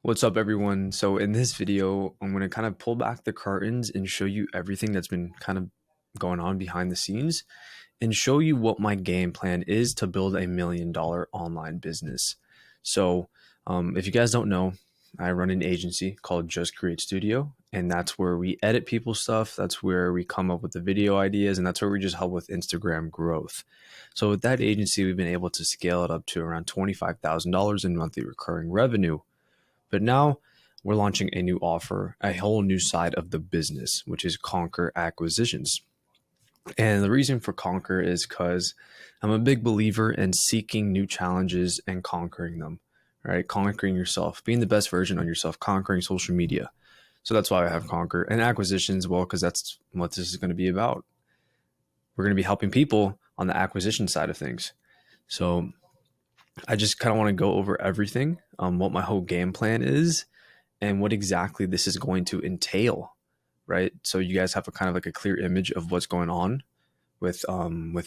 What's up, everyone? So in this video, I'm going to kind of pull back the curtains and show you everything that's been kind of going on behind the scenes and show you what my game plan is to build $1 million online business. So if you guys don't know, I run an agency called Just Create Studio, and that's where we edit people's stuff. That's where we come up with the video ideas, and that's where we just help with Instagram growth. So with that agency, we've been able to scale it up to around $25,000 in monthly recurring revenue. But now we're launching a new offer, a whole new side of the business, which is Conquer Acquisitions. And the reason for Conquer is because I'm a big believer in seeking new challenges and conquering them, right? Conquering yourself, being the best version of yourself, conquering social media. So that's why I have Conquer and acquisitions. Well, because that's what this is going to be about. We're going to be helping people on the acquisition side of things. So I just kind of want to go over everything, what my whole game plan is, and what exactly this is going to entail, right? So you guys have a kind of like a clear image of what's going on with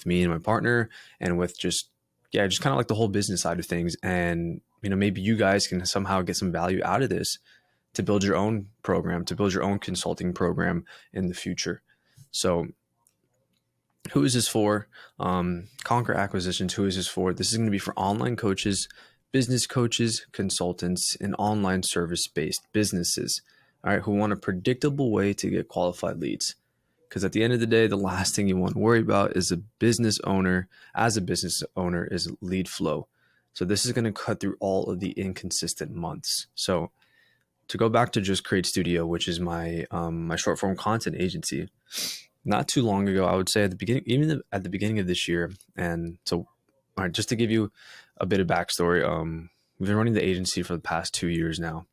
me and my partner, and with just kind of like the whole business side of things. And maybe you guys can somehow get some value out of this to build your own program, to build your own consulting program in the future. So who is this for? Conquer Acquisitions. Who is this for? This is going to be for online coaches, business coaches, consultants, and online service-based businesses, all right, who want a predictable way to get qualified leads. Because at the end of the day, the last thing you want to worry about is as a business owner, is lead flow. So this is going to cut through all of the inconsistent months. So to go back to Just Create Studio, which is my my short form content agency, not too long ago, I would say at the beginning, even at the beginning of this year. And so, all right, just to give you a bit of backstory, we've been running the agency for the past 2 years now.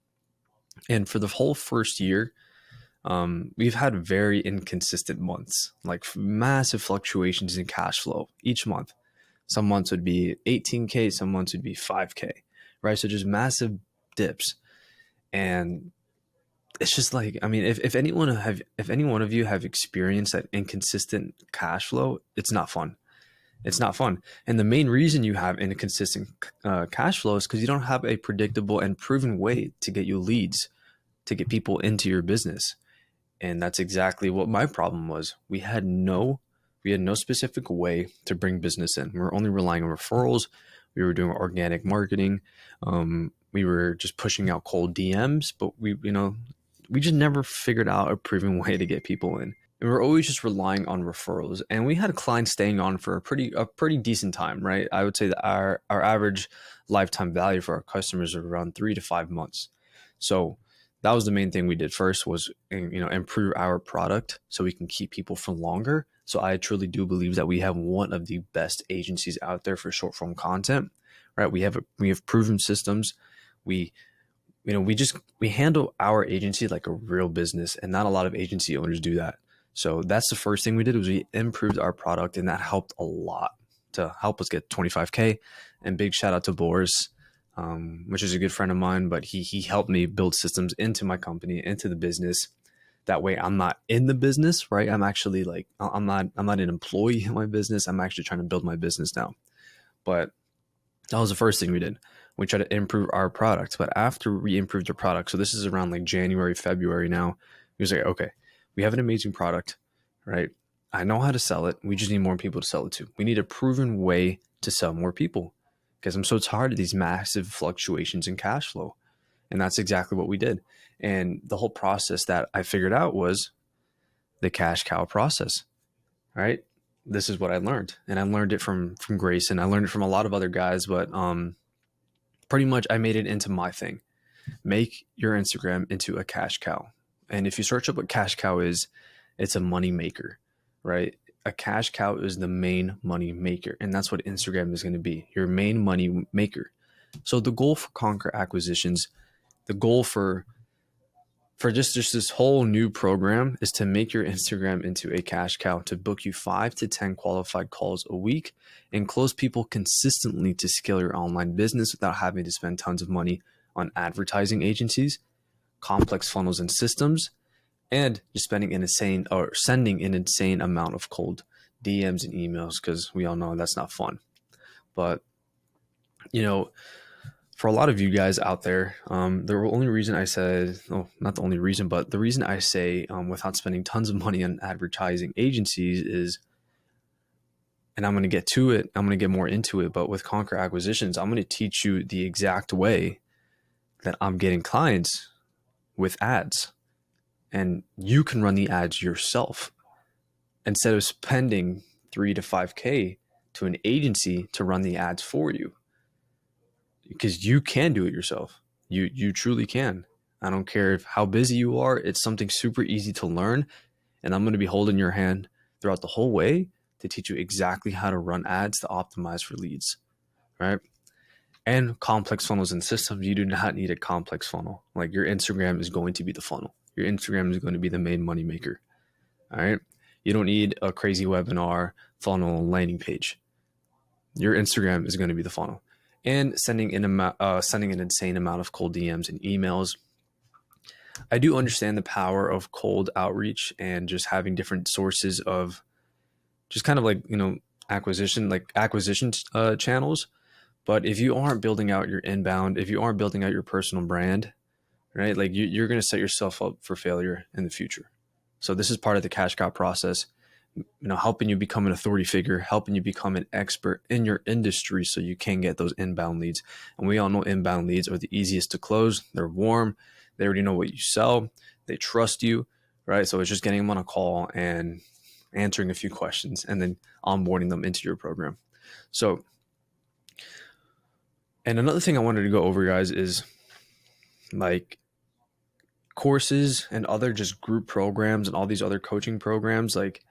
And for the whole first year, we've had very inconsistent months, like massive fluctuations in cash flow each month. Some months would be 18K, some months would be 5K, right? So just massive dips. And it's just like, I mean, if any one of you have experienced that inconsistent cash flow, it's not fun. It's not fun. And the main reason you have inconsistent cash flow is because you don't have a predictable and proven way to get you leads, to get people into your business. And that's exactly what my problem was. We had no specific way to bring business in. We were only relying on referrals. We were doing organic marketing. We were just pushing out cold DMs, but we just never figured out a proven way to get people in. And we're always just relying on referrals. And we had clients staying on for a pretty decent time, right? I would say that our average lifetime value for our customers are around 3 to 5 months. So that was the main thing we did first, was improve our product so we can keep people for longer. So I truly do believe that we have one of the best agencies out there for short form content, right? We have proven systems. We handle our agency like a real business, and not a lot of agency owners do that. So that's the first thing we did, was we improved our product, and that helped a lot to help us get 25K. And big shout out to Boris, which is a good friend of mine, but he helped me build systems into my company, into the business. That way I'm not in the business, right? I'm actually like, I'm not an employee in my business. I'm actually trying to build my business now. But that was the first thing we did. We tried to improve our product. But after we improved our product, so this is around like January, February now, we was like, okay, we have an amazing product, right? I know how to sell it. We just need more people to sell it to. We need a proven way to sell more people, because I'm so tired of these massive fluctuations in cash flow. And that's exactly what we did. And the whole process that I figured out was the cash cow process, right? This is what I learned. And I learned it from Grace, and I learned it from a lot of other guys, but pretty much I made it into my thing. Make your Instagram into a cash cow. And if you search up what cash cow is, it's a money maker, right? A cash cow is the main money maker. And that's what Instagram is going to be, your main money maker. So the goal for Conquer Acquisitions, the goal for just this whole new program, is to make your Instagram into a cash cow, to book you 5 to 10 qualified calls a week and close people consistently to scale your online business without having to spend tons of money on advertising agencies, complex funnels and systems, and just sending an insane amount of cold DMs and emails, because we all know that's not fun. But for a lot of you guys out there, the only reason I said, oh, not the only reason, but the reason I say without spending tons of money on advertising agencies is, and I'm going to get to it, I'm going to get more into it, but with Conquer Acquisitions, I'm going to teach you the exact way that I'm getting clients with ads. And you can run the ads yourself instead of spending 3 to 5K to an agency to run the ads for you. Because you can do it yourself. You truly can. I don't care how busy you are. It's something super easy to learn. And I'm going to be holding your hand throughout the whole way to teach you exactly how to run ads to optimize for leads, right? And complex funnels and systems. You do not need a complex funnel. Like, your Instagram is going to be the funnel. Your Instagram is going to be the main money maker. All right. You don't need a crazy webinar, funnel, landing page. Your Instagram is going to be the funnel. And sending an insane amount of cold DMs and emails. I do understand the power of cold outreach and just having different sources of just kind of like, acquisition channels. But if you aren't building out your inbound, if you aren't building out your personal brand, right, like you're going to set yourself up for failure in the future. So this is part of the cash cow process, helping you become an authority figure, helping you become an expert in your industry so you can get those inbound leads. And we all know inbound leads are the easiest to close. They're warm. They already know what you sell. They trust you, right? So it's just getting them on a call and answering a few questions and then onboarding them into your program. So, and another thing I wanted to go over, guys, is like courses and other just group programs and all these other coaching programs. Like,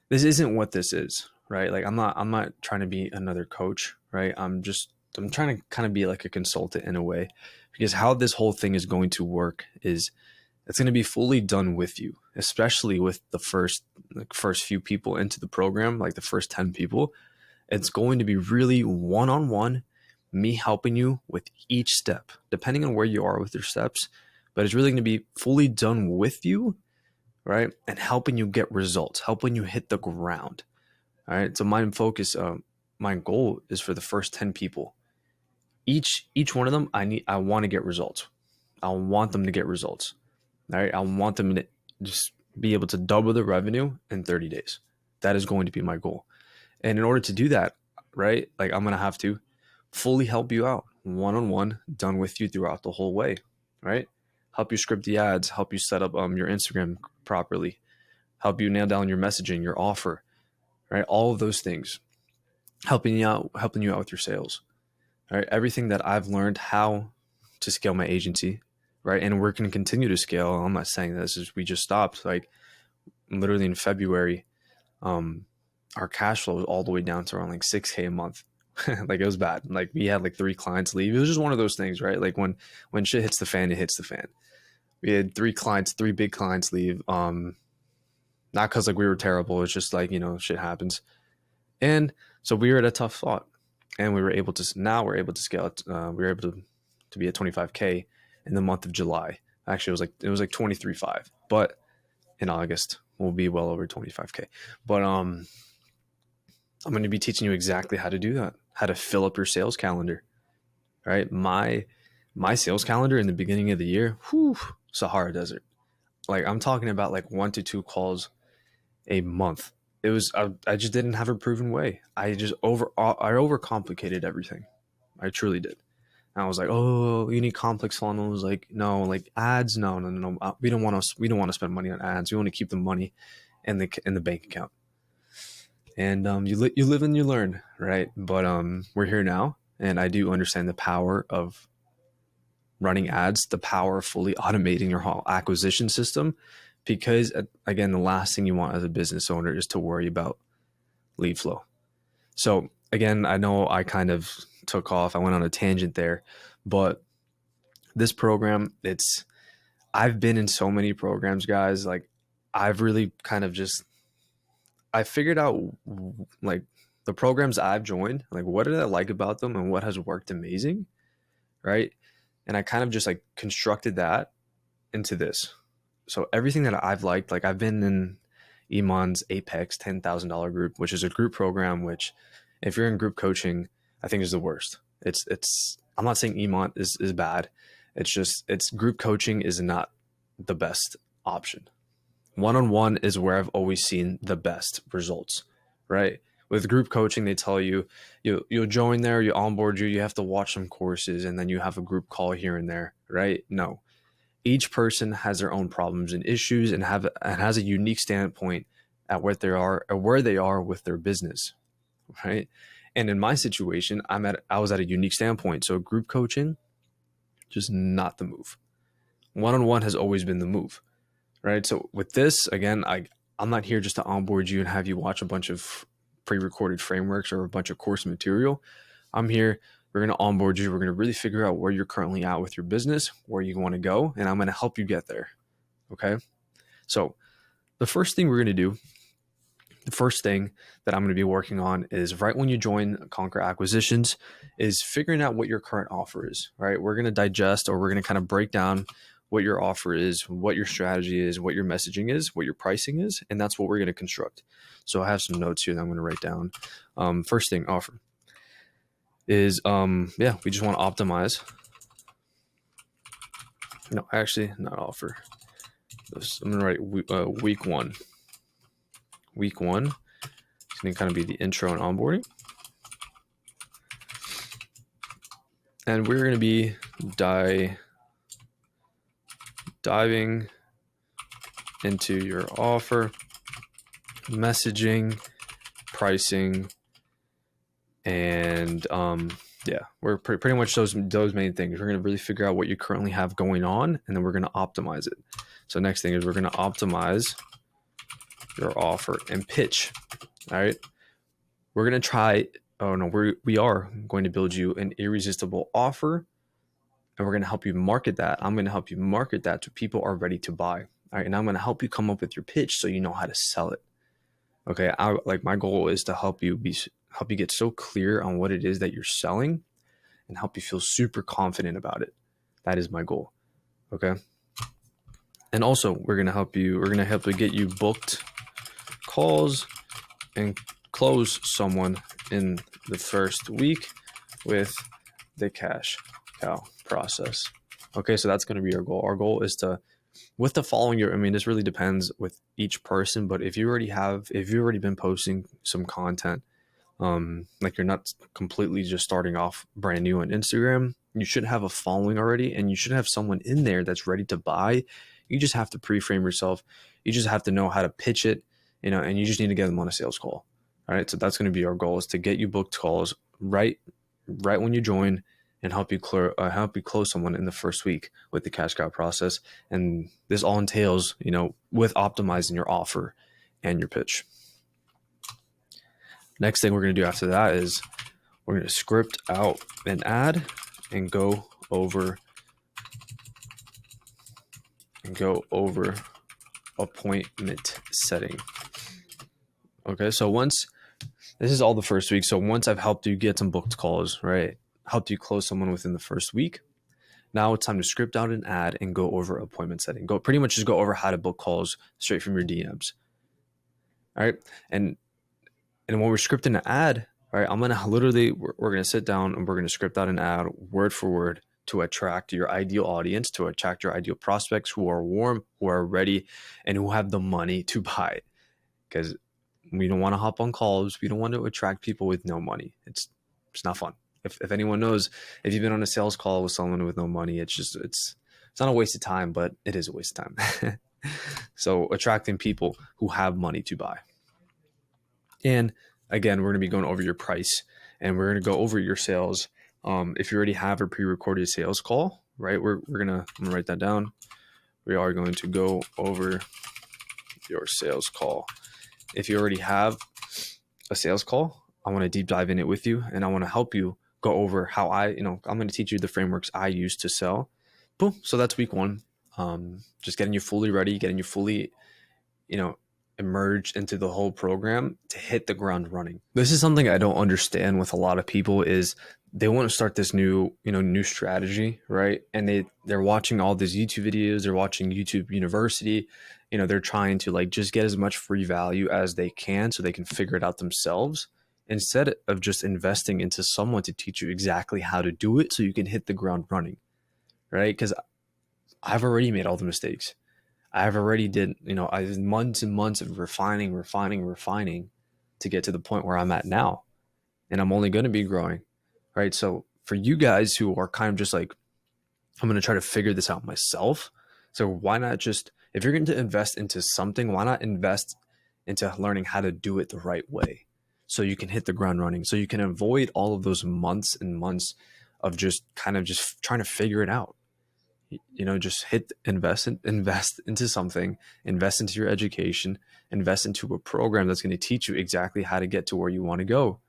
this isn't what this is, right? Like, I'm not trying to be another coach, right? I'm trying to kind of be like a consultant in a way, because how this whole thing is going to work is it's going to be fully done with you, especially with the first few people into the program, like the first 10 people. It's going to be really one-on-one, me helping you with each step, depending on where you are with your steps, but it's really going to be fully done with you, right? And helping you get results, helping you hit the ground. All right. So my goal is for the first 10 people. Each one of them, I want to get results. I want them to get results. All right. I want them to just be able to double their revenue in 30 days. That is going to be my goal. And in order to do that, right, like, I'm going to have to fully help you out one-on-one, done with you throughout the whole way, right? Help you script the ads, help you set up your Instagram properly, help you nail down your messaging, your offer, right? All of those things, helping you out with your sales, right? Everything that I've learned how to scale my agency, right? And we're going to continue to scale. I'm not saying this is we just stopped. Like, literally in February, our cash flow was all the way down to around like 6K a month. Like, it was bad. Like, we had like 3 clients leave. It was just one of those things, right? Like, when shit hits the fan, it hits the fan. We had 3 big clients leave. Not because like we were terrible. It's just like, shit happens. And so we were at a tough spot, and we're able to scale it. We were able to be at 25K in the month of July. Actually, it was like 23.5, but in August we'll be well over 25K. But I'm going to be teaching you exactly how to do that, how to fill up your sales calendar, right? My sales calendar in the beginning of the year, Sahara Desert. Like, I'm talking about like 1 to 2 calls a month. It was, I just didn't have a proven way. I overcomplicated everything. I truly did. And I was like, oh, you need complex funnels. Like, no, like ads. No. We don't want to spend money on ads. We want to keep the money in the bank account. And you live and you learn, right? But we're here now, and I do understand the power of running ads, the power of fully automating your whole acquisition system, because again, the last thing you want as a business owner is to worry about lead flow. So again, I know I kind of took off. I went on a tangent there, but this program, I've been in so many programs, guys. Like, I've really kind of I figured out like the programs I've joined, like what did I like about them and what has worked amazing, right? And I kind of just like constructed that into this. So everything that I've liked, like I've been in Iman's Apex $10,000 group, which is a group program, which if you're in group coaching, I think is the worst. It's I'm not saying EMONT is bad. It's just, it's group coaching is not the best option. One-on-one is where I've always seen the best results, right? With group coaching, they tell you, you'll join there, you onboard you have to watch some courses, and then you have a group call here and there, right? No, each person has their own problems and issues and has a unique standpoint at where they are with their business, right? And in my situation, I was at a unique standpoint. So group coaching, just not the move. One-on-one has always been the move, right? So with this, again, I'm not here just to onboard you and have you watch a bunch of pre-recorded frameworks or a bunch of course material. I'm here. We're going to onboard you. We're going to really figure out where you're currently at with your business, where you want to go, and I'm going to help you get there. Okay. So the first thing we're going to do, the first thing that I'm going to be working on is right when you join Conquer Acquisitions is figuring out what your current offer is, right? We're going to digest, or we're going to kind of break down what your offer is, what your strategy is, what your messaging is, what your pricing is, and that's what we're going to construct. So I have some notes here that I'm going to write down. First thing, offer is, we just want to optimize. No, actually not offer. I'm going to write week one. Week one is going to kind of be the intro and onboarding. And we're going to be diving into your offer, messaging, pricing, and we're pretty much those main things. We're going to really figure out what you currently have going on, and then we're going to optimize it. So next thing is we're going to optimize your offer and pitch. All right. We're going to try, we are going to build you an irresistible offer, and we're going to help you market that. I'm going to help you market that to people who are ready to buy. All right. And I'm going to help you come up with your pitch so you know how to sell it. Okay. My goal is to help you get so clear on what it is that you're selling and help you feel super confident about it. That is my goal. Okay. And also we're going to help you get you booked calls and close someone in the first week with the cash cow process. Okay. So that's going to be our goal. Our goal is to, with the following year, this really depends with each person, but if you've already been posting some content, like you're not completely just starting off brand new on Instagram, you should have a following already, and you should have someone in there that's ready to buy. You just have to pre-frame yourself. You just have to know how to pitch it, and you just need to get them on a sales call. All right. So that's going to be our goal, is to get you booked calls right when you join, and help you close someone in the first week with the cash cow process. And this all entails, with optimizing your offer and your pitch. Next thing we're going to do after that is we're going to script out an ad and go over appointment setting. Okay. So this is all the first week. So once I've helped you get some booked calls, right? Helped you close someone within the first week. Now it's time to script out an ad and go over appointment setting. Pretty much just go over how to book calls straight from your DMs. All right. And when we're scripting an ad, right, we're going to sit down and we're going to script out an ad word for word to attract your ideal audience, to attract your ideal prospects who are warm, who are ready, and who have the money to buy. Because we don't want to hop on calls. We don't want to attract people with no money. It's not fun. If anyone knows, if you've been on a sales call with someone with no money, it's not a waste of time, but it is a waste of time. So attracting people who have money to buy. And again, we're going to be going over your price, and we're going to go over your sales. If you already have a pre-recorded sales call, right, I'm going to write that down. We are going to go over your sales call. If you already have a sales call, I want to deep dive in it with you, and I want to help you go over how I'm going to teach you the frameworks I use to sell. Boom. So that's week one. Just getting you fully ready, getting you fully, emerged into the whole program to hit the ground running. This is something I don't understand with a lot of people, is they want to start this new strategy, right? And they're watching all these YouTube videos, they're watching YouTube University, they're trying to just get as much free value as they can so they can figure it out themselves. instead of just investing into someone to teach you exactly how to do it so you can hit the ground running, right? Because I've already made all the mistakes. I've already did, I months and months of refining to get to the point where I'm at now. And I'm only going to be growing, right? So for you guys who are kind of just like, I'm going to try to figure this out myself. So why not just, if you're going to invest into something, why not invest into learning how to do it the right way so you can hit the ground running, so you can avoid all of those months and months of just kind of just trying to figure it out. Just invest into something, invest into your education, invest into a program that's going to teach you exactly how to get to where you want to go.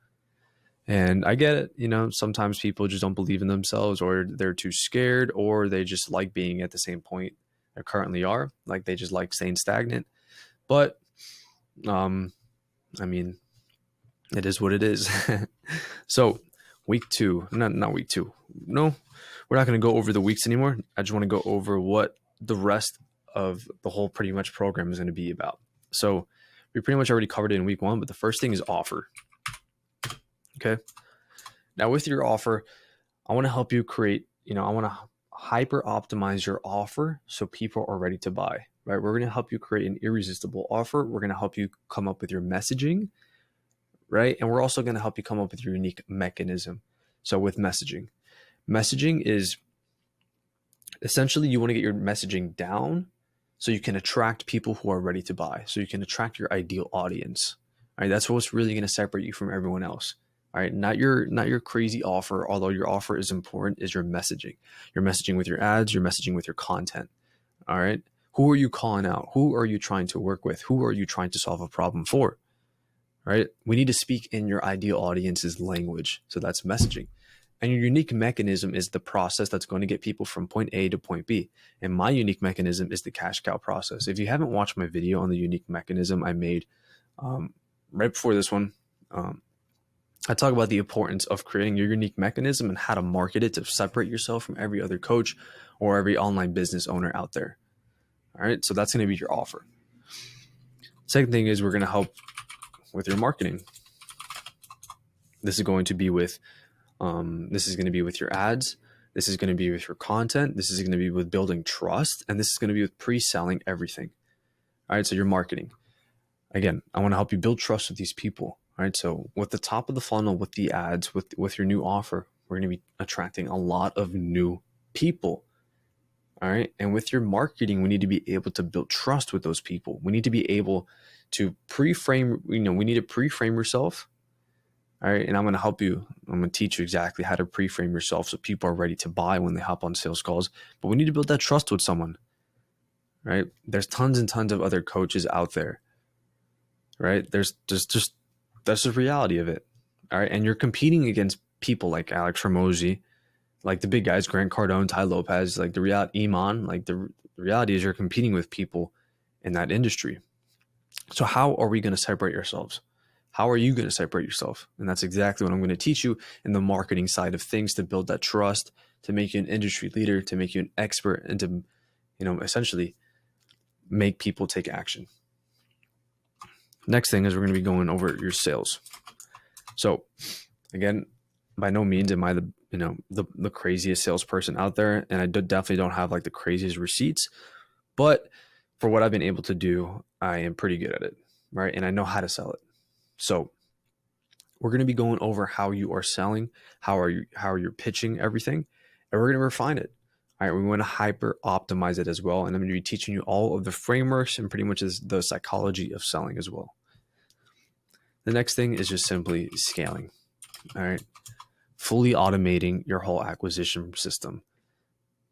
And I get it, sometimes people just don't believe in themselves, or they're too scared, or they just like being at the same point they currently are. Like they just like staying stagnant. But I mean, it is what it is. So week 2, not week 2. No, we're not going to go over the weeks anymore. I just want to go over what the rest of the whole pretty much program is going to be about. So we pretty much already covered it in week 1, but the first thing is offer. Okay. Now with your offer, I want to help you create, I want to hyper optimize your offer so people are ready to buy, right? We're going to help you create an irresistible offer. We're going to help you come up with your messaging, right? And we're also going to help you come up with your unique mechanism. So with messaging is essentially you want to get your messaging down so you can attract people who are ready to buy, so you can attract your ideal audience, right? That's what's really going to separate you from everyone else. All right, not your crazy offer, although your offer is important, is your messaging. Your messaging with your ads, your messaging with your content. All right, who are you calling out? Who are you trying to work with? Who are you trying to solve a problem for? All right, we need to speak in your ideal audience's language. So that's messaging. And your unique mechanism is the process that's going to get people from point A to point B. And my unique mechanism is the cash cow process. If you haven't watched my video on the unique mechanism I made right before this one, I talk about the importance of creating your unique mechanism and how to market it to separate yourself from every other coach or every online business owner out there. All right, so that's going to be your offer. Second thing is we're going to help with your marketing. This is going to be with your ads. This is going to be with your content. This is going to be with building trust, and this is going to be with pre-selling everything. All right, so your marketing. Again, I want to help you build trust with these people. All right, so with the top of the funnel, with the ads, with your new offer, we're going to be attracting a lot of new people. All right, and with your marketing, we need to be able to build trust with those people. We need to be able to pre-frame, we need to pre-frame yourself. All right, and I'm going to help you. I'm going to teach you exactly how to pre-frame yourself so people are ready to buy when they hop on sales calls. But we need to build that trust with someone, right? There's tons and tons of other coaches out there, right? There's just that's the reality of it. All right. And you're competing against people like Alex Ramosi, like the big guys, Grant Cardone, Ty Lopez, like the reality, Iman, like the reality is you're competing with people in that industry. So how are we going to separate ourselves? How are you going to separate yourself? And that's exactly what I'm going to teach you in the marketing side of things to build that trust, to make you an industry leader, to make you an expert, and to, essentially make people take action. Next thing is we're going to be going over your sales. So again, by no means am I the craziest salesperson out there. And I definitely don't have like the craziest receipts, but for what I've been able to do, I am pretty good at it. Right. And I know how to sell it. So we're going to be going over how you are selling, how are you pitching everything, and we're going to refine it. All right, we want to hyper optimize it as well. And I'm going to be teaching you all of the frameworks and pretty much the psychology of selling as well. The next thing is just simply scaling. All right, fully automating your whole acquisition system.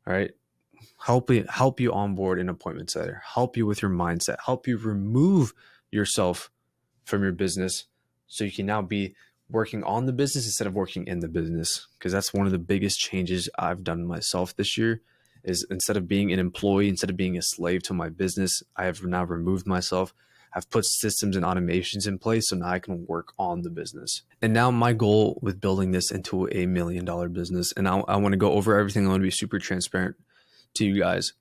All right, help you onboard an appointment setter, help you with your mindset, help you remove yourself from your business so you can now be working on the business instead of working in the business. Because that's one of the biggest changes I've done myself this year is instead of being an employee, instead of being a slave to my business, I have now removed myself. I've put systems and automations in place so now I can work on the business. And now my goal with building this into $1 million business, and I want to go over everything. I want to be super transparent to you guys.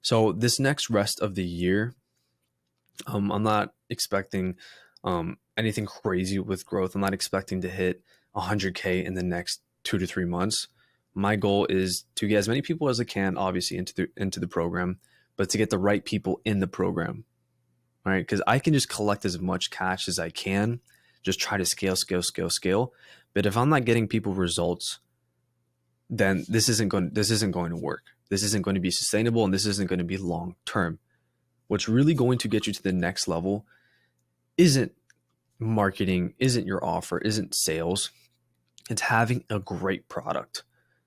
So this next rest of the year, I'm not expecting anything crazy with growth. I'm not expecting to hit 100K in the next 2 to 3 months. My goal is to get as many people as I can, obviously, into the program, but to get the right people in the program, right? Because I can just collect as much cash as I can, just try to scale. But if I'm not getting people results, then this isn't going to work. This isn't going to be sustainable, and this isn't going to be long term. What's really going to get you to the next level isn't marketing, isn't your offer, isn't sales. It's having a great product,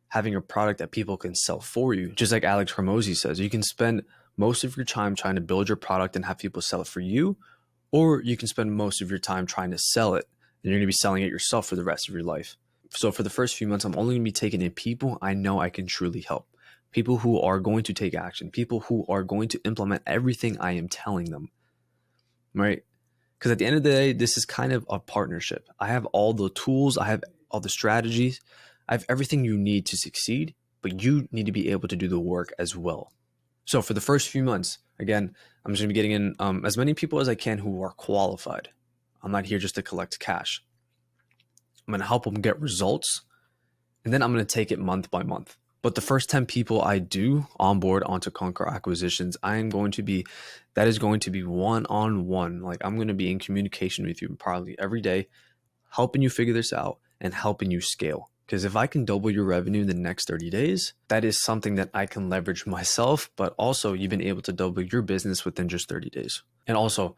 having a product that people can sell for you. Just like Alex Hormozy says, you can spend most of your time trying to build your product and have people sell it for you, or you can spend most of your time trying to sell it and you're going to be selling it yourself for the rest of your life. So for the first few months, I'm only going to be taking in people I know I can truly help, people who are going to take action, people who are going to implement everything I am telling them, right? Because at the end of the day, this is kind of a partnership. I have all the tools, I have all the strategies, I have everything you need to succeed, but you need to be able to do the work as well. So for the first few months, again, I'm just going to be getting in as many people as I can who are qualified. I'm not here just to collect cash. I'm going to help them get results, and then I'm going to take it month by month. But the first 10 people I do onboard onto Conquer Acquisitions, that is going to be one-on-one. Like, I'm going to be in communication with you probably every day, helping you figure this out and helping you scale. Because if I can double your revenue in the next 30 days, that is something that I can leverage myself, but also you've been able to double your business within just 30 days. And also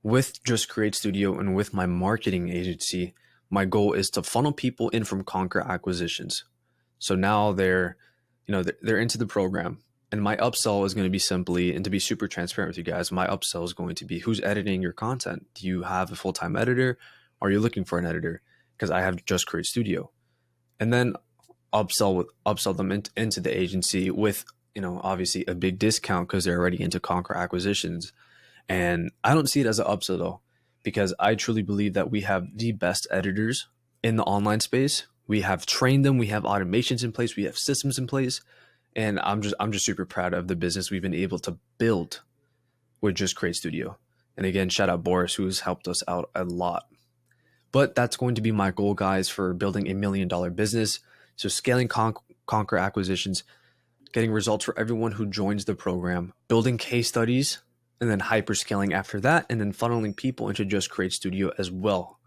with Just Create Studio and with my marketing agency, my goal is to funnel people in from Conquer Acquisitions. So now they're into the program, and my upsell is going to be simply, and to be super transparent with you guys, my upsell is going to be, who's editing your content? Do you have a full-time editor? Are you looking for an editor? Because I have Just Create Studio. And then upsell them into the agency with, obviously a big discount because they're already into Conquer Acquisitions. And I don't see it as an upsell though, because I truly believe that we have the best editors in the online space. We have trained them, we have automations in place, we have systems in place, and I'm just super proud of the business we've been able to build with Just Create Studio. And again, shout out Boris, who's helped us out a lot. But that's going to be my goal, guys, for building $1 million business. So scaling Conquer Acquisitions, getting results for everyone who joins the program, building case studies, and then hyperscaling after that, and then funneling people into Just Create Studio as well.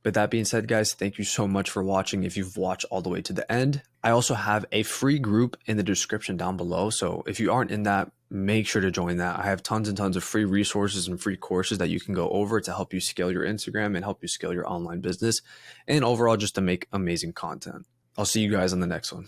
With that being said, guys, thank you so much for watching. If you've watched all the way to the end, I also have a free group in the description down below. So if you aren't in that, make sure to join that. I have tons and tons of free resources and free courses that you can go over to help you scale your Instagram and help you scale your online business, and overall just to make amazing content. I'll see you guys on the next one.